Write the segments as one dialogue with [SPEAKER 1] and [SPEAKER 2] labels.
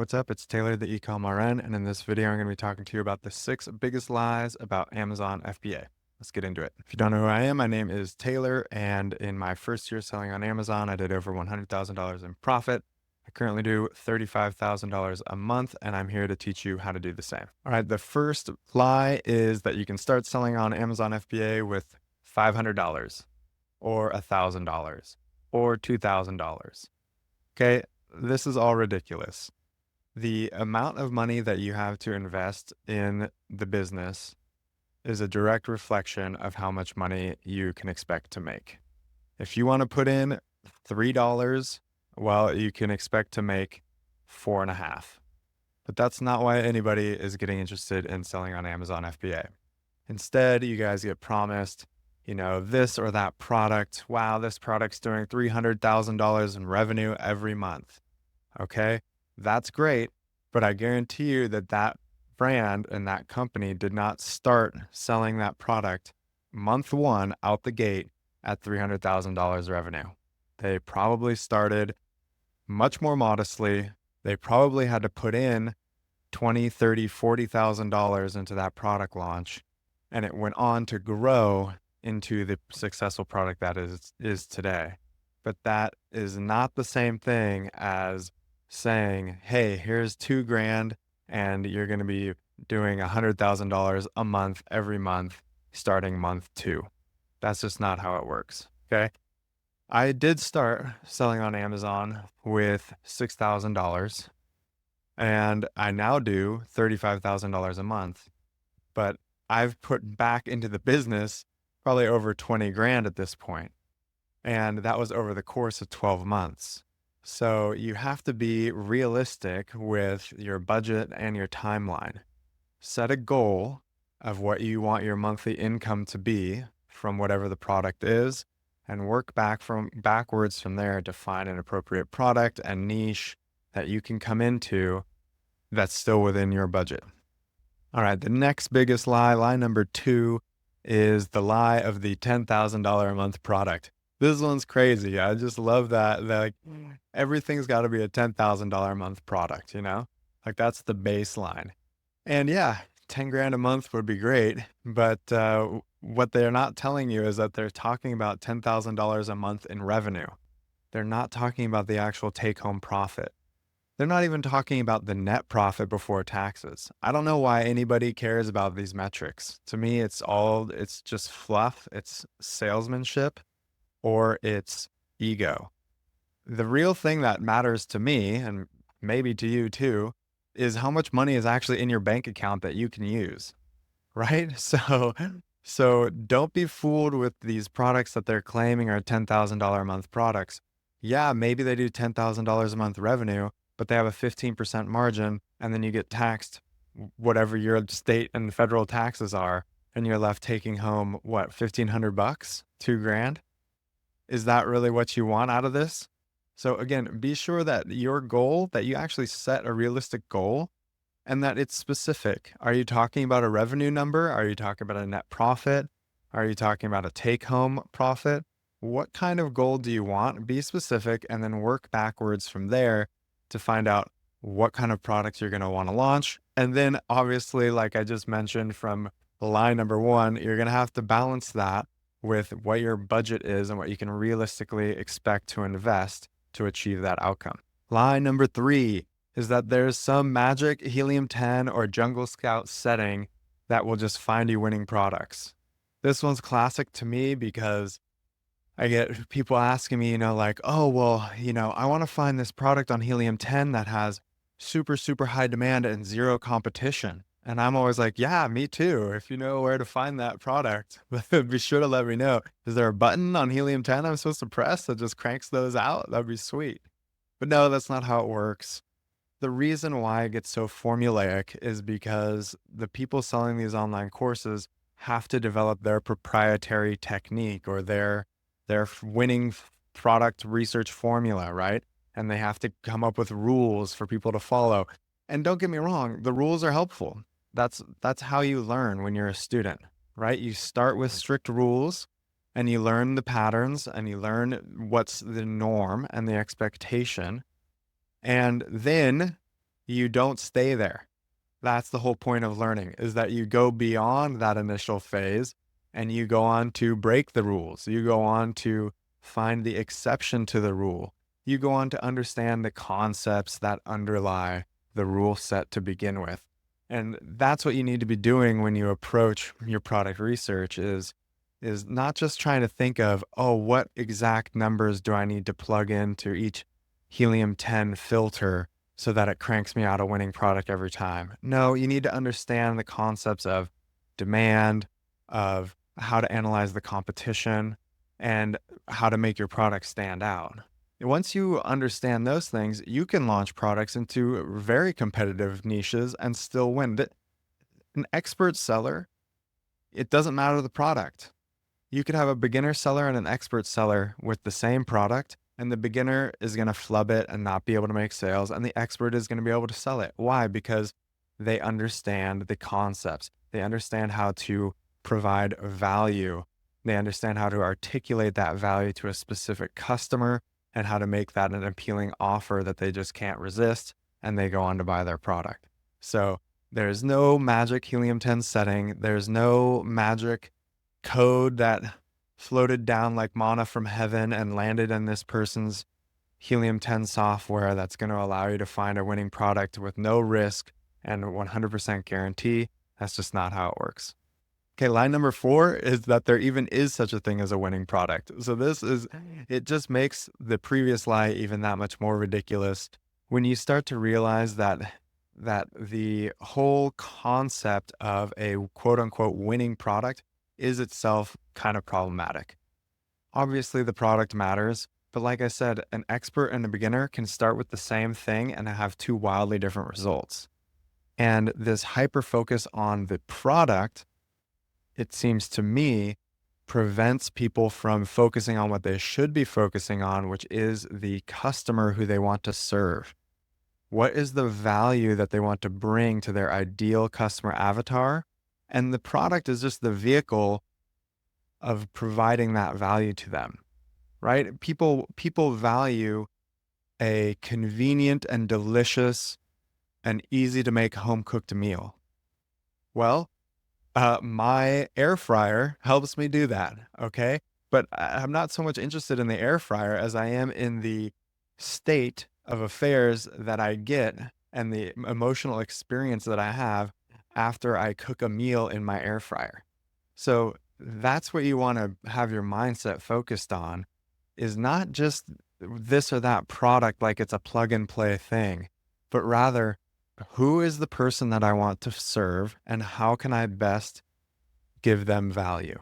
[SPEAKER 1] What's up? It's Taylor, the Ecom RN, and in this video, I'm going to be talking to you about the 6 biggest lies about Amazon FBA. Let's get into it. If you don't know who I am, my name is Taylor, and in my first year selling on Amazon, I did over $100,000 in profit. I currently do $35,000 a month, and I'm here to teach you how to do the same. All right, the first lie is that you can start selling on Amazon FBA with $500 or $1,000 or $2,000. Okay, this is all ridiculous. The amount of money that you have to invest in the business is a direct reflection of how much money you can expect to make. If you want to put in $3, well, you can expect to make 4.5. But that's not why anybody is getting interested in selling on Amazon FBA. Instead, you guys get promised, this or that product. Wow, this product's doing $300,000 in revenue every month. Okay, that's great, but I guarantee you that that brand and that company did not start selling that product month one out the gate at $300,000 revenue. They probably started much more modestly. They probably had to put in $20, $30, $40,000 into that product launch, and it went on to grow into the successful product that is today. But that is not the same thing as saying, hey, here's $2,000 and you're going to be doing $100,000 a month every month starting month 2. That's just not how it works. Okay. I did start selling on Amazon with $6,000 and I now do $35,000 a month, but I've put back into the business probably over 20 grand at this point. And that was over the course of 12 months. So you have to be realistic with your budget and your timeline. Set a goal of what you want your monthly income to be from whatever the product is, and work backwards from there to find an appropriate product and niche that you can come into that's still within your budget. All right, the next biggest lie number 2, is the lie of the $10,000 a month product. This one's crazy. I just love that. Like everything's got to be a $10,000 a month product, Like that's the baseline. And yeah, 10 grand a month would be great, but what they're not telling you is that they're talking about $10,000 a month in revenue. They're not talking about the actual take-home profit. They're not even talking about the net profit before taxes. I don't know why anybody cares about these metrics. To me, it's just fluff. It's salesmanship or it's ego. The real thing that matters to me, and maybe to you too, is how much money is actually in your bank account that you can use, right? So don't be fooled with these products that they're claiming are $10,000 a month products. Yeah, maybe they do $10,000 a month revenue, but they have a 15% margin, and then you get taxed whatever your state and federal taxes are, and you're left taking home, what, $1,500, $2,000? Is that really what you want out of this? So again, be sure that your goal, that you actually set a realistic goal and that it's specific. Are you talking about a revenue number? Are you talking about a net profit? Are you talking about a take-home profit? What kind of goal do you want? Be specific and then work backwards from there to find out what kind of products you're going to want to launch. And then obviously, like I just mentioned from line number 1, you're going to have to balance that with what your budget is and what you can realistically expect to invest to achieve that outcome. Line number 3 is that there's some magic helium-10 or jungle scout setting that will just find you winning products. This one's classic to me because I get people asking me, like, oh, well, I want to find this product on helium-10 that has super, super high demand and zero competition. And I'm always like, yeah, me too. If you know where to find that product, be sure to let me know. Is there a button on helium-10 I'm supposed to press that just cranks those out? That'd be sweet. But no, that's not how it works. The reason why it gets so formulaic is because the people selling these online courses have to develop their proprietary technique or their winning product research formula, right? And they have to come up with rules for people to follow. And don't get me wrong, the rules are helpful. That's how you learn when you're a student, right? You start with strict rules and you learn the patterns and you learn what's the norm and the expectation. And then You don't stay there. That's the whole point of learning, is that you go beyond that initial phase and you go on to break the rules. You go on to find the exception to the rule. You go on to understand the concepts that underlie the rule set to begin with. And that's what you need to be doing when you approach your product research is not just trying to think of, oh, what exact numbers do I need to plug into each helium-10 filter so that it cranks me out a winning product every time. No, you need to understand the concepts of demand, of how to analyze the competition, and how to make your product stand out. And once you understand those things, you can launch products into very competitive niches and still win. An expert seller, it doesn't matter the product. You could have a beginner seller and an expert seller with the same product, and the beginner is going to flub it and not be able to make sales, and the expert is going to be able to sell it. Why? Because they understand the concepts. They understand how to provide value. They understand how to articulate that value to a specific customer and how to make that an appealing offer that they just can't resist, and they go on to buy their product. So there's no magic helium-10 setting. There's no magic code that floated down like manna from heaven and landed in this person's helium-10 software that's going to allow you to find a winning product with no risk and 100% guarantee. That's just not how it works. Okay, line number 4 is that there even is such a thing as a winning product. So it just makes the previous lie even that much more ridiculous when you start to realize that the whole concept of a quote unquote winning product is itself kind of problematic. Obviously, the product matters, but like I said, an expert and a beginner can start with the same thing and have two wildly different results. And this hyper focus on the product, it seems to me, prevents people from focusing on what they should be focusing on, which is the customer who they want to serve. What is the value that they want to bring to their ideal customer avatar? And the product is just the vehicle of providing that value to them, right? People value a convenient and delicious and easy to make home cooked meal. Well, my air fryer helps me do that, okay? But I'm not so much interested in the air fryer as I am in the state of affairs that I get and the emotional experience that I have after I cook a meal in my air fryer. So that's what you want to have your mindset focused on, is not just this or that product like it's a plug and play thing, but rather who is the person that I want to serve and how can I best give them value?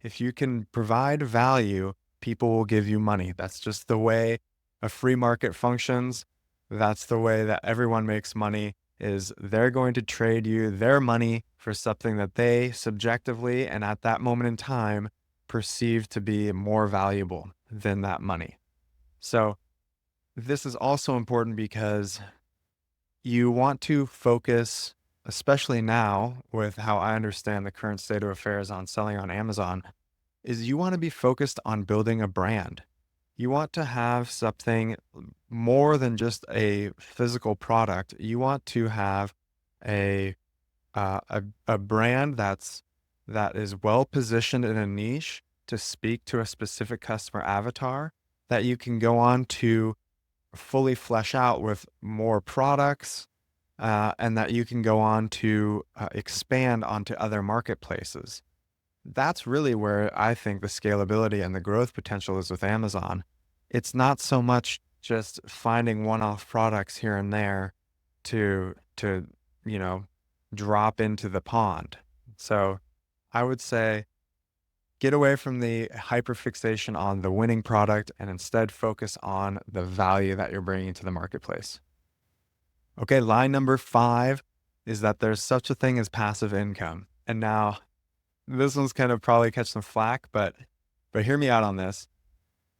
[SPEAKER 1] If you can provide value, people will give you money. That's just the way a free market functions. That's the way that everyone makes money, is they're going to trade you their money for something that they subjectively and at that moment in time perceive to be more valuable than that money. So this is also important because you want to focus, especially now with how I understand the current state of affairs on selling on Amazon, is you want to be focused on building a brand. You want to have something more than just a physical product. You want to have a a brand that is well positioned in a niche to speak to a specific customer avatar that you can go on to fully flesh out with more products, and that you can go on to expand onto other marketplaces. That's really where I think the scalability and the growth potential is with Amazon. It's not so much just finding one-off products here and there to you know drop into the pond. So I would say get away from the hyperfixation on the winning product and instead focus on the value that you're bringing to the marketplace. Okay, line number 5 is that there's such a thing as passive income. And now this one's kind of probably catch some flack, but hear me out on this.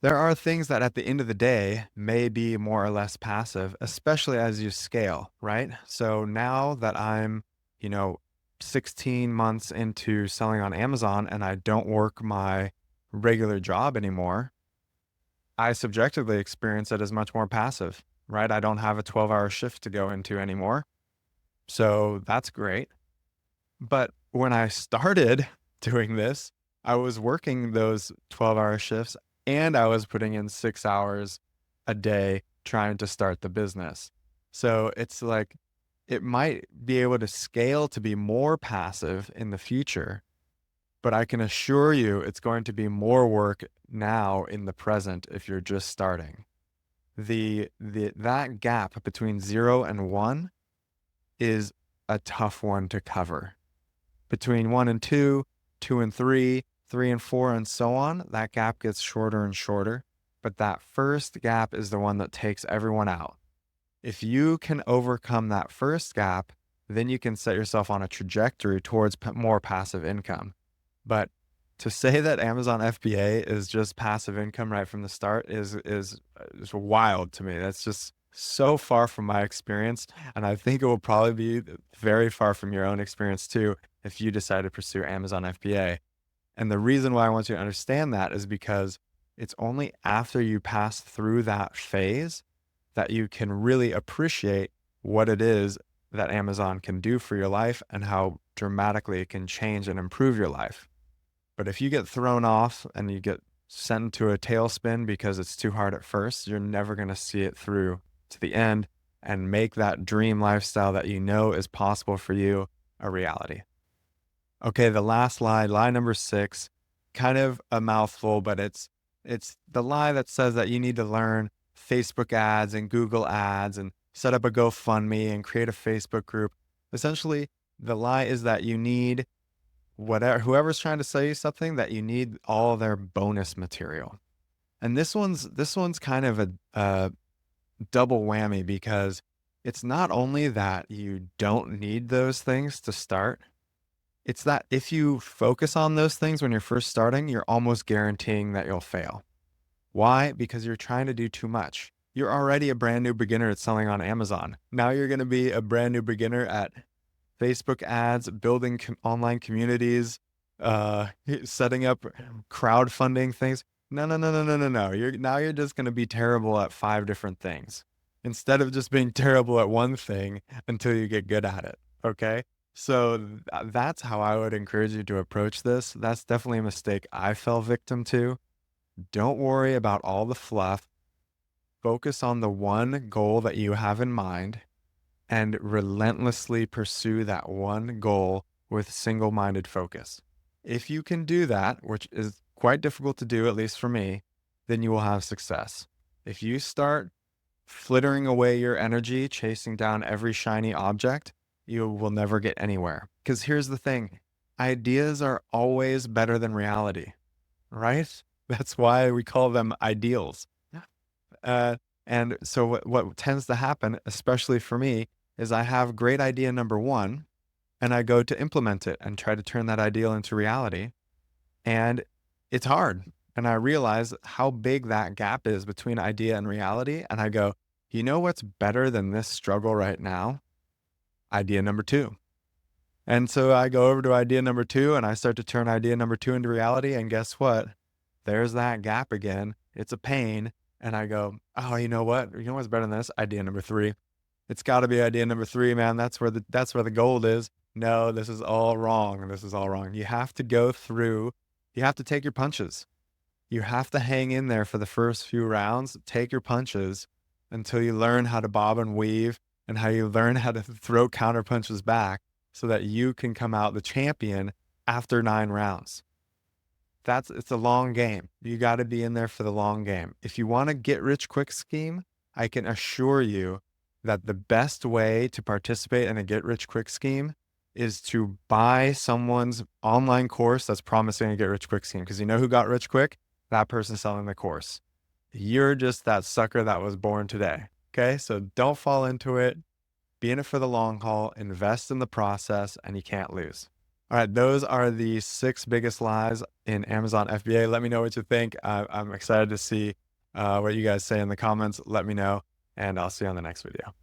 [SPEAKER 1] There are things that at the end of the day may be more or less passive, especially as you scale, right? So now that I'm, you know, 16 months into selling on Amazon and I don't work my regular job anymore, I subjectively experience it as much more passive, right? I don't have a 12-hour shift to go into anymore. So that's great. But when I started doing this, I was working those 12-hour shifts and I was putting in 6 hours a day trying to start the business. So it's like it might be able to scale to be more passive in the future, but I can assure you it's going to be more work now in the present if you're just starting. That gap between 0 and 1 is a tough one to cover. Between 1 and 2, 2 and 3, 3 and 4, and so on, that gap gets shorter and shorter. But that first gap is the one that takes everyone out. If you can overcome that first gap, then you can set yourself on a trajectory towards more passive income. But to say that Amazon FBA is just passive income right from the start is wild to me. That's just so far from my experience, and I think it will probably be very far from your own experience too if you decide to pursue Amazon FBA. And the reason why I want you to understand that is because it's only after you pass through that phase that you can really appreciate what it is that Amazon can do for your life and how dramatically it can change and improve your life. But if you get thrown off and you get sent into a tailspin because it's too hard at first, you're never going to see it through to the end and make that dream lifestyle that you know is possible for you a reality. Okay, the last lie number 6, kind of a mouthful, but it's the lie that says that you need to learn Facebook ads and Google ads and set up a GoFundMe and create a Facebook group. Essentially, the lie is that you need whoever's trying to sell you something, that you need all their bonus material. And this one's kind of a double whammy because it's not only that you don't need those things to start, it's that if you focus on those things when you're first starting, you're almost guaranteeing that you'll fail. Why? Because you're trying to do too much. You're already a brand new beginner at selling on Amazon. Now you're going to be a brand new beginner at Facebook ads, building online communities, setting up crowdfunding things. No, no, no, no, no, no, no. You're just going to be terrible at 5 different things instead of just being terrible at one thing until you get good at it. Okay. So that's how I would encourage you to approach this. That's definitely a mistake I fell victim to. Don't worry about all the fluff. Focus on the one goal that you have in mind and relentlessly pursue that one goal with single-minded focus. If you can do that, which is quite difficult to do, at least for me, then you will have success. If you start flittering away your energy, chasing down every shiny object, you will never get anywhere. Because here's the thing, ideas are always better than reality, right? That's why we call them ideals. Yeah. And so what tends to happen, especially for me, is I have great idea number 1 and I go to implement it and try to turn that ideal into reality. And it's hard. And I realize how big that gap is between idea and reality. And I go, you know what's better than this struggle right now? Idea number 2. And so I go over to idea number 2 and I start to turn idea number 2 into reality. And guess what? There's that gap again. It's a pain. And I go, oh, you know what? You know what's better than this? Idea number 3. It's got to be idea number 3, man. That's where the gold is. No, this is all wrong. This is all wrong. You have to go through, you have to take your punches. You have to hang in there for the first few rounds, take your punches until you learn how to bob and weave and how you learn how to throw counter punches back so that you can come out the champion after 9 rounds. It's a long game. You got to be in there for the long game. If you want to get rich quick scheme, I can assure you that the best way to participate in a get rich quick scheme is to buy someone's online course that's promising a get rich quick scheme. Because you know who got rich quick? That person selling the course. You're just that sucker that was born today. Okay. So don't fall into it. Be in it for the long haul, invest in the process, and you can't lose. All right. Those are the 6 biggest lies in Amazon FBA. Let me know what you think. I'm excited to see what you guys say in the comments. Let me know, and I'll see you on the next video.